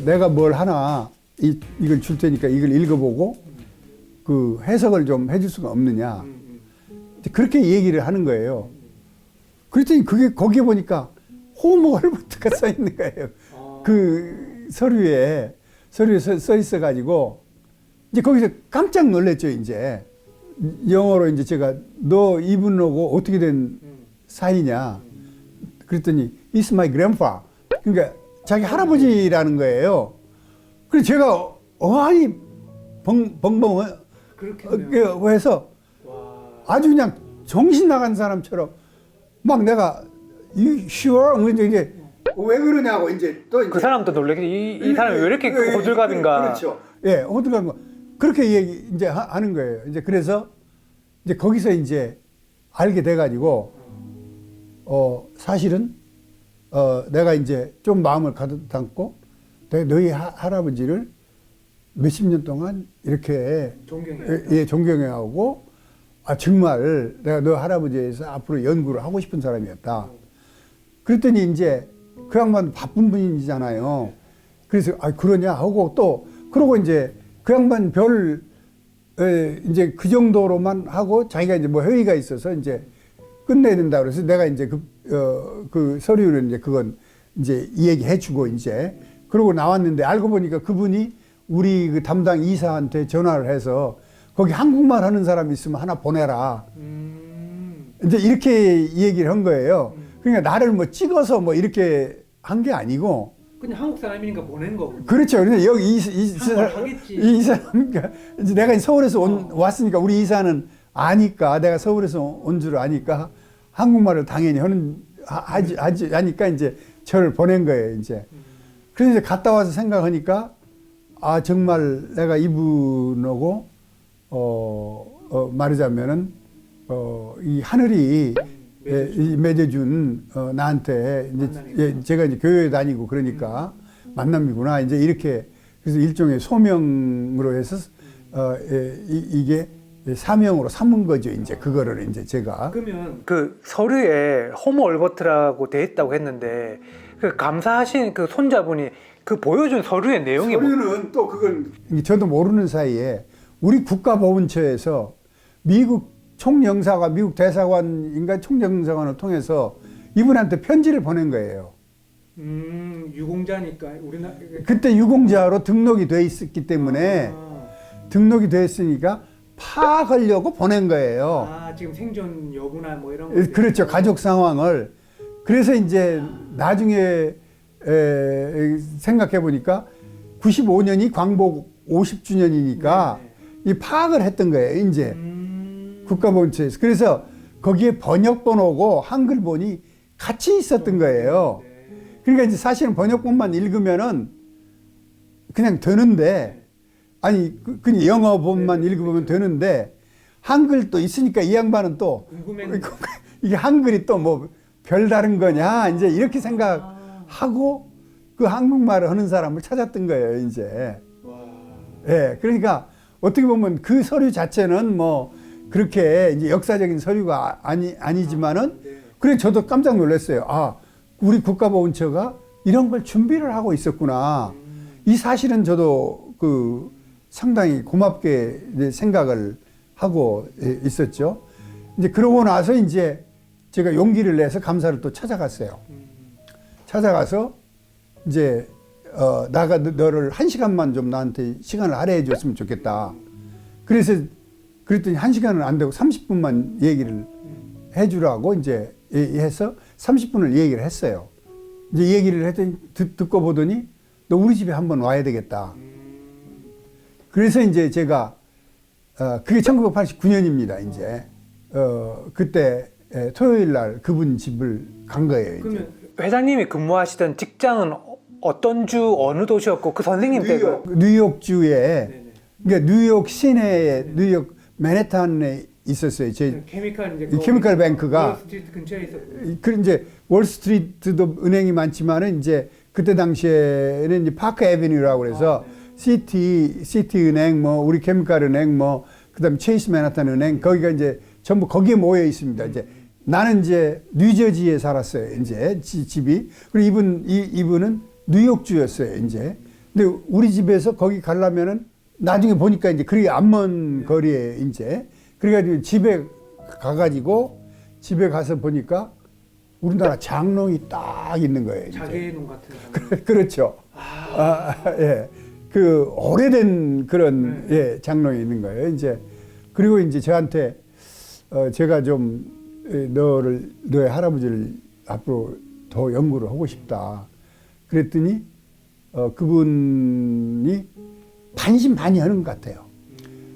내가 뭘 하나 이걸 줄 테니까 이걸 읽어보고 그 해석을 좀 해줄 수가 없느냐. 그렇게 얘기를 하는 거예요. 그랬더니 그게 거기에 보니까 호모얼버트가 써 있는 거예요. 그 서류에 써 있어 가지고 이제 거기서 깜짝 놀랐죠. 이제 영어로 이제 제가 너 이분하고 어떻게 된 사이냐. 그랬더니 It's my grandpa. 그러니까 자기 할아버지라는 거예요. 그래서 제가 어안이 벙벙 해서 아주 그냥 정신 나간 사람처럼 막 내가 You sure? 이제 왜 그러냐고 이제 또 그 사람도 놀래겠지. 이 사람이 왜 이렇게 호들갑인가. 그렇죠. 예, 호들갑 그렇게 얘기 이제 하는 거예요. 이제 그래서 이제 거기서 이제 알게 돼가지고 사실은 내가 이제 좀 마음을 가득 담고 너희 할아버지를 몇십 년 동안 이렇게 존경해하고 정말 내가 너 할아버지에서 앞으로 연구를 하고 싶은 사람이었다. 그랬더니 이제 그 양반 바쁜 분이잖아요. 그래서 그러냐 하고 또 그러고 이제 그 양반 이제 그 정도로만 하고 자기가 이제 뭐 회의가 있어서 이제 끝내야 된다 그래서 내가 이제 그 서류를 이제 그건 이제 얘기해 주고 이제 그러고 나왔는데 알고 보니까 그분이 우리 그 담당 이사한테 전화를 해서 거기 한국말 하는 사람 있으면 하나 보내라. 이제 이렇게 얘기를 한 거예요. 그러니까 나를 뭐 찍어서 뭐 이렇게 한 게 아니고 그냥 한국 사람이니까 보낸 거고. 그렇죠. 그런데 여기 이 사람, 이제 내가 서울에서 왔으니까 우리 이사는 아니까 내가 서울에서 온 줄 아니까 한국말을 당연히 하지 아니까 이제 저를 보낸 거예요. 이제 그래서 이제 갔다 와서 생각하니까 정말 내가 이분하고 말하자면은 이 하늘이 맺어준 나한테 이제 제가 이제 교회 다니고 그러니까 만남이구나 이제 이렇게 그래서 일종의 소명으로 해서 이게 사명으로 삼은 거죠. 이제 그거를 이제 제가 그러면 그 서류에 호모 얼버트라고 돼 있다고 했는데 그 감사하신 그 손자분이 그 보여준 서류의 내용이 서류는 또 그걸 저도 모르는 사이에 우리 국가보훈처에서 미국 총영사관, 미국 대사관인가 총영사관을 통해서 이분한테 편지를 보낸 거예요. 유공자니까 우리나라 그때 유공자로 등록이 돼 있었기 때문에 등록이 돼 있으니까 파악하려고 보낸 거예요. 지금 생존 여부나 뭐 이런 거. 그렇죠. 가족 상황을. 그래서 이제 나중에 생각해 보니까 95년이 광복 50주년이니까 이 파악을 했던 거예요. 이제 국가보훈처에서. 그래서 거기에 번역본하고 한글본이 같이 있었던 거예요. 그러니까 이제 사실은 번역본만 읽으면은 그냥 되는데, 아니, 그냥 영어본만 읽으면 되는데, 한글도 있으니까 이 양반은 또, 이게 한글이 또 뭐 별다른 거냐, 이제 이렇게 생각하고 그 한국말을 하는 사람을 찾았던 거예요, 이제. 예, 그러니까 어떻게 보면 그 서류 자체는 뭐 그렇게 이제 역사적인 서류가 아니지만은, 그래 저도 깜짝 놀랐어요. 우리 국가보훈처가 이런 걸 준비를 하고 있었구나. 이 사실은 저도 그 상당히 고맙게 이제 생각을 하고 있었죠. 이제 그러고 나서 이제 제가 용기를 내서 감사를 또 찾아갔어요. 찾아가서 이제 너를 1시간만 좀 나한테 시간을 할애해 줬으면 좋겠다. 그랬더니 1시간은 안 되고 30분만 얘기를 해주라고 이제 해서 30분을 얘기를 했어요. 이제 얘기를 했더니 듣고 보더니 너 우리 집에 한번 와야 되겠다. 그래서 이제 제가 그게 1989년입니다. 이제 그때 토요일 날 그분 집을 간 거예요. 그러면 회장님이 근무하시던 직장은 어떤 주 어느 도시였고 그 선생님 때가 뉴욕주에 그러니까 뉴욕 시내에 뉴욕 맨해튼에 있었어요. 케미컬 뱅크가 월스트리트 근처에 있었고. 그 이제 월스트리트도 은행이 많지만은 이제 그때 당시에는 이제 파크 애비뉴라고 그래서 시티 은행 뭐 우리 케미컬 은행 뭐 그다음에 체이스 맨하탄 은행 거기가 이제 전부 거기에 모여 있습니다. 이제 나는 이제 뉴저지에 살았어요. 이제 집이. 그리고 이분은 뉴욕주였어요, 이제. 근데 우리 집에서 거기 가려면은 나중에 보니까 이제 그리 안 먼 거리에 이제. 그래가지고 집에 가가지고 집에 가서 보니까 우리나라 장롱이 딱 있는 거예요. 이제. 자개농 같은 장롱. 그렇죠. 예. 그 오래된 그런 네. 예, 장롱이 있는 거예요. 이제 그리고 이제 저한테 제가 좀 너의 할아버지를 앞으로 더 연구를 하고 싶다. 그랬더니 그분이 반신반의하는 것 같아요.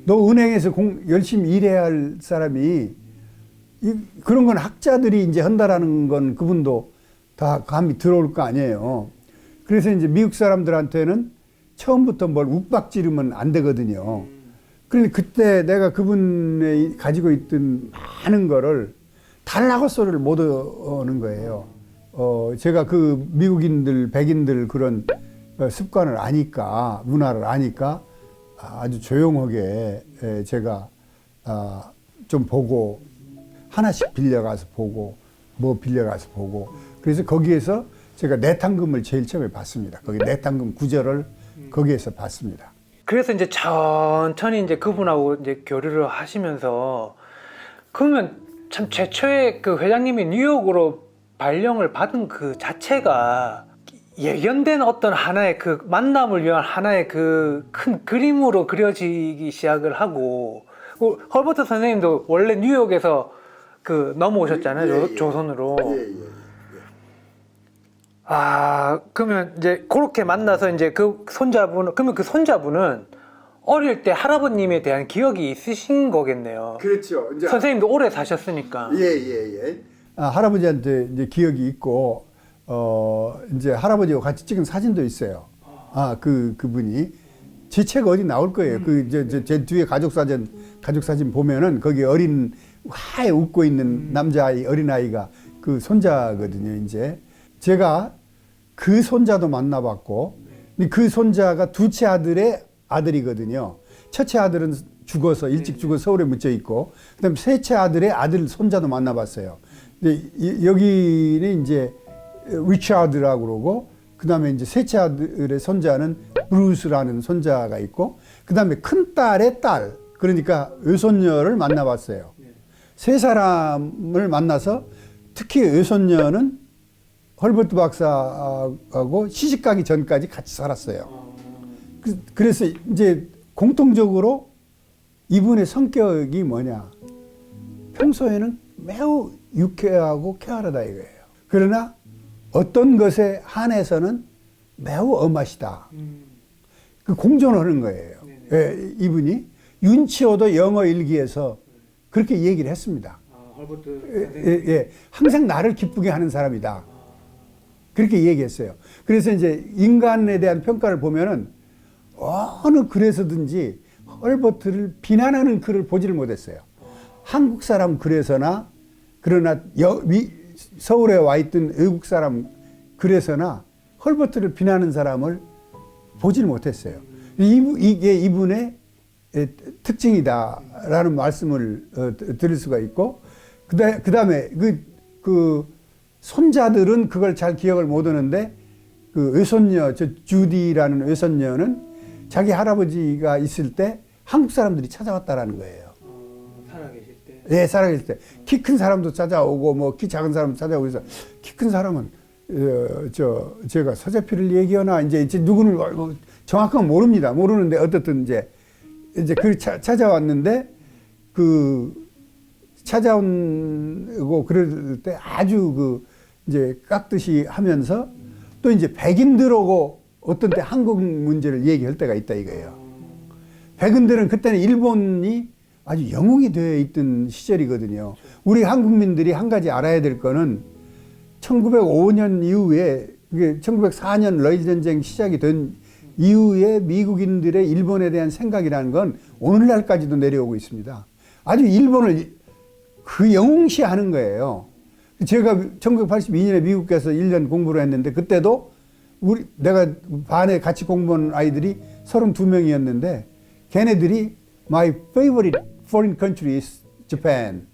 너 은행에서 열심히 일해야 할 사람이 그런 건 학자들이 이제 한다라는 건 그분도 다 감이 들어올 거 아니에요. 그래서 이제 미국 사람들한테는 처음부터 뭘 욱박지르면 안 되거든요. 그런데 그때 내가 그분이 가지고 있던 많은 거를 달라고 소리를 못 하는 거예요. 제가 그 미국인들, 백인들 그런 습관을 아니까, 문화를 아니까 아주 조용하게 제가 좀 보고 하나씩 빌려가서 보고 뭐 빌려가서 보고 그래서 거기에서 제가 내탕금을 제일 처음에 받습니다. 거기 내탕금 구절을 거기에서 받습니다. 그래서 이제 천천히 이제 그분하고 이제 교류를 하시면서 그러면 참 최초에 그 회장님이 뉴욕으로 발령을 받은 그 자체가 예견된 어떤 하나의 그 만남을 위한 하나의 그 큰 그림으로 그려지기 시작을 하고 헐버트 선생님도 원래 뉴욕에서 그 넘어오셨잖아요. 조선으로. 아, 그러면 이제 그렇게 만나서 이제 그러면 그 손자분은 어릴 때 할아버님에 대한 기억이 있으신 거겠네요. 그렇죠. 이제 선생님도 오래 사셨으니까. 예. 할아버지한테 이제 기억이 있고, 이제 할아버지와 같이 찍은 사진도 있어요. 그분이. 제 책 어디 나올 거예요. 제 뒤에 가족 사진 보면은 거기 화해 웃고 있는 남자아이, 어린아이가 그 손자거든요, 이제. 제가 그 손자도 만나봤고, 그 손자가 두째 아들의 아들이거든요. 첫째 아들은 일찍 죽어서 서울에 묻혀 있고, 그 다음에 셋째 아들의 아들 손자도 만나봤어요. 근데 여기는 이제 리차드라고 그러고, 그 다음에 이제 셋째 아들의 손자는 브루스라는 손자가 있고, 그 다음에 큰 딸의 딸, 그러니까 외손녀를 만나봤어요. 세 사람을 만나서 특히 외손녀는 헐버트 박사하고 시집가기 전까지 같이 살았어요. 그래서 이제 공통적으로 이분의 성격이 뭐냐. 평소에는 매우 유쾌하고 쾌활하다 이거예요. 그러나 어떤 것에 한해서는 매우 엄하시다. 그 공존하는 거예요. 예, 이분이 윤치호도 영어 일기에서 그렇게 얘기를 했습니다. 헐버트 예, 항상 나를 기쁘게 하는 사람이다. 그렇게 얘기했어요. 그래서 이제 인간에 대한 평가를 보면은 어느 글에서든지 헐버트를 비난하는 글을 보지를 못했어요. 한국 사람 글에서나 그러나 서울에 와 있던 외국 사람 글에서나 헐버트를 비난하는 사람을 보지를 못했어요. 이게 이분의 특징이다라는 말씀을 드릴 수가 있고, 그 다음에 그 손자들은 그걸 잘 기억을 못 하는데, 그 외손녀, 주디라는 외손녀는 자기 할아버지가 있을 때 한국 사람들이 찾아왔다라는 거예요. 살아계실 때. 네, 살아계실 때. 키 큰 사람도 찾아오고, 뭐, 키 작은 사람도 찾아오고, 그래서 키 큰 사람은, 제가 서재필을 얘기하나, 이제 누구는 정확한 건 모릅니다. 모르는데, 어떻든 이제 찾아왔는데, 찾아오고 그럴 때 아주 이제 깍듯이 하면서 또 이제 백인들하고 어떤 때 한국 문제를 얘기할 때가 있다 이거예요. 백인들은 그때는 일본이 아주 영웅이 되어 있던 시절이거든요. 우리 한국민들이 한 가지 알아야 될 거는 1905년 이후에, 1904년 러일 전쟁 시작이 된 이후에 미국인들의 일본에 대한 생각이라는 건 오늘날까지도 내려오고 있습니다. 아주 일본을 그 영웅시하는 거예요. 제가 1982년에 미국 가서 1년 공부를 했는데, 그때도 내가 반에 같이 공부한 아이들이 32명이었는데, 걔네들이 My favorite foreign country is Japan.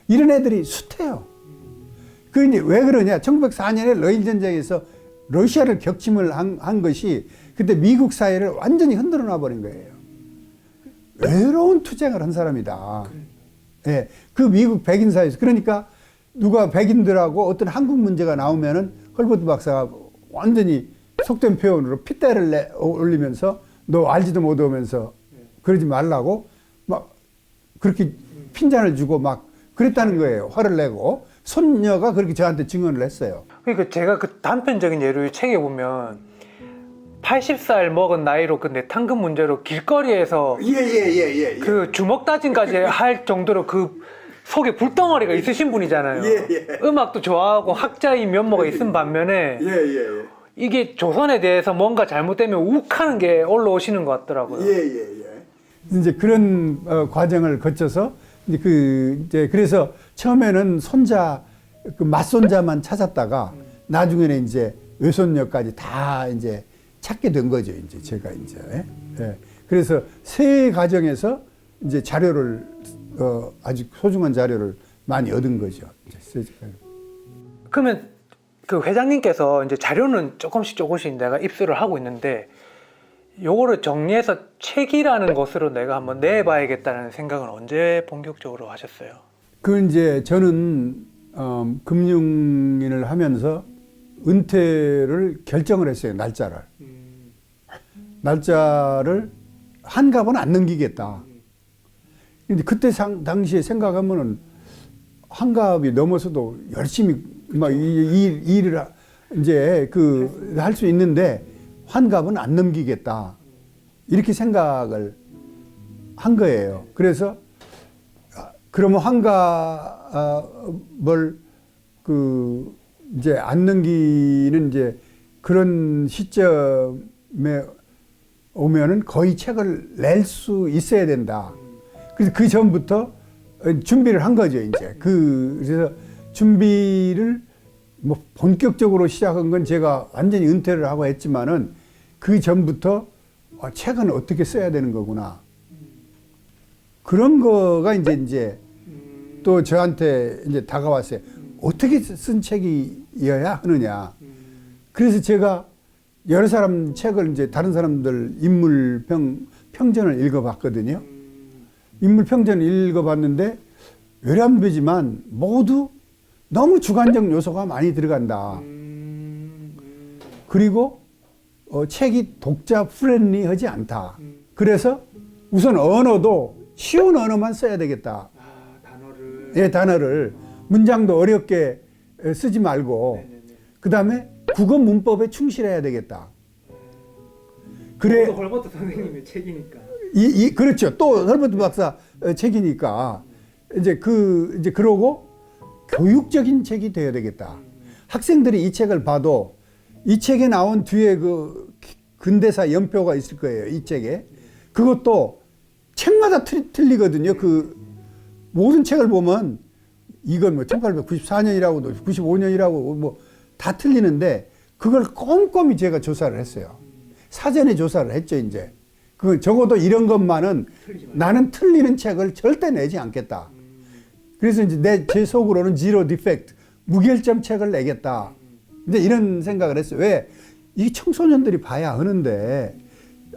이런 애들이 숱해요. 그 이제 왜 그러냐? 1904년에 러일 전쟁에서 러시아를 격침을 한 것이 그때 미국 사회를 완전히 흔들어 놔 버린 거예요. 외로운 투쟁을 한 사람이다. 예, 그 미국 백인 사회에서. 그러니까 누가 백인들하고 어떤 한국 문제가 나오면은 헐버트 박사가 완전히 속된 표현으로 핏대를 올리면서 너 알지도 못하면서 그러지 말라고 막 그렇게 핀잔을 주고 막 그랬다는 거예요. 화를 내고. 손녀가 그렇게 저한테 증언을 했어요. 그러니까 제가 그 단편적인 예로 이 책에 보면 80살 먹은 나이로 그 내탕금 문제로 길거리에서 예. 그 주먹 다짐까지 할 정도로 그 속에 불덩어리가 있으신 분이잖아요. 음악도 좋아하고 학자인 면모가 있은 반면에 이게 조선에 대해서 뭔가 잘못되면 욱하는 게 올라오시는 것 같더라고요. 이제 그런 과정을 거쳐서 이제 그래서 처음에는 손자 그 맞손자만 찾았다가 나중에는 이제 외손녀까지 다 이제 찾게 된 거죠. 이제 제가 이제 그래서 세 과정에서 이제 자료를 아주 소중한 자료를 많이 얻은 거죠. 그러면 그 회장님께서 이제 자료는 조금씩 내가 입수를 하고 있는데 요거를 정리해서 책이라는 것으로 내가 한번 내봐야겠다는 생각은 언제 본격적으로 하셨어요? 그 이제 저는 금융인을 하면서 은퇴를 결정을 했어요. 날짜를 한갑은 안 넘기겠다. 근데 그때 당시에 생각하면은 한갑이 넘어서도 열심히 막 일을 이제 할 수 있는데 환갑은 안 넘기겠다. 이렇게 생각을 한 거예요. 그래서 그러면 환갑을 이제 안 넘기는 이제 그런 시점에 오면은 거의 책을 낼 수 있어야 된다. 그래서 그 전부터 준비를 한 거죠, 이제. 그래서 준비를 뭐 본격적으로 시작한 건 제가 완전히 은퇴를 하고 했지만은 그 전부터 책은 어떻게 써야 되는 거구나. 그런 거가 이제 또 저한테 이제 다가왔어요. 어떻게 쓴 책이어야 하느냐. 그래서 제가 여러 사람 책을 이제 다른 사람들 인물 평전을 읽어봤거든요. 인물 평전을 읽어봤는데 외람되지만 모두 너무 주관적 요소가 많이 들어간다. 그리고 책이 독자 프렌리하지 않다. 그래서 우선 언어도 쉬운 언어만 써야 되겠다. 단어를. 예, 단어를. 문장도 어렵게 쓰지 말고 그 다음에 국어 문법에 충실해야 되겠다. 그래. 또 헐버트 선생님의 책이니까. 그렇죠. 또 헐버트 박사 책이니까 이제 그러고 교육적인 책이 되어야 되겠다. 학생들이 이 책을 봐도 이 책에 나온 뒤에 그 근대사 연표가 있을 거예요. 이 책에. 그것도 책마다 틀리거든요. 그 모든 책을 보면 이건 뭐 1894년이라고도 95년이라고 뭐 다 틀리는데 그걸 꼼꼼히 제가 조사를 했어요. 사전에 조사를 했죠, 이제. 그 적어도 이런 것만은 나는 틀리는 책을 절대 내지 않겠다. 그래서 이제 제 속으로는 지로 디펙트, 무결점 책을 내겠다. 이제 이런 생각을 했어요. 왜? 이 청소년들이 봐야 하는데,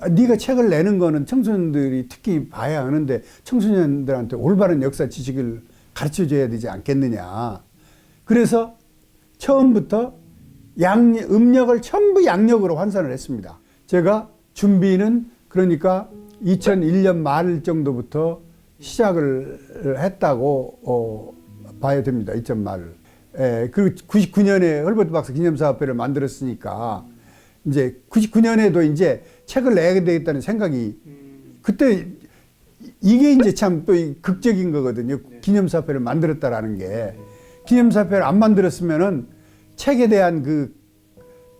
네가 책을 내는 거는 청소년들이 특히 봐야 하는데 청소년들한테 올바른 역사 지식을 가르쳐 줘야 되지 않겠느냐. 그래서 처음부터 음력을 전부 양력으로 환산을 했습니다. 제가 준비는 그러니까 2001년 말 정도부터 시작을 했다고 봐야 됩니다. 2000 말. 그리고 99년에 헐버트 박사 기념사업회를 만들었으니까 이제 99년에도 이제 책을 내야 되겠다는 생각이 그때 이게 이제 참 또 극적인 거거든요. 기념사업회를 만들었다라는 게. 기념사업회를 안 만들었으면은 책에 대한 그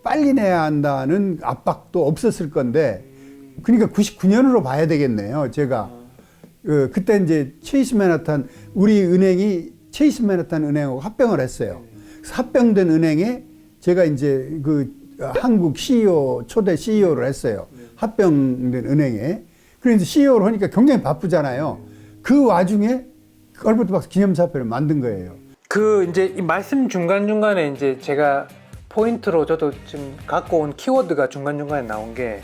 빨리 내야 한다는 압박도 없었을 건데 그러니까 99년으로 봐야 되겠네요. 제가 그때 이제 체이스 맨하탄 우리 은행이 체이스 맨하탄 은행하고 합병을 했어요. 그래서 합병된 은행에 제가 이제 그 한국 CEO 초대 CEO를 했어요. 합병된 은행에. 그래서 CEO를 하니까 굉장히 바쁘잖아요. 그 와중에 헐버트 박사 기념사업회를 만든 거예요. 그 이제 이 말씀 중간중간에 이제 제가 포인트로 저도 지금 갖고 온 키워드가 중간중간에 나온 게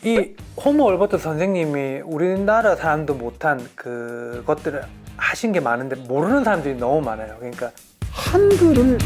이 호모 얼버트 선생님이 우리나라 사람도 못한 그것들을 하신 게 많은데 모르는 사람들이 너무 많아요. 그러니까 한글을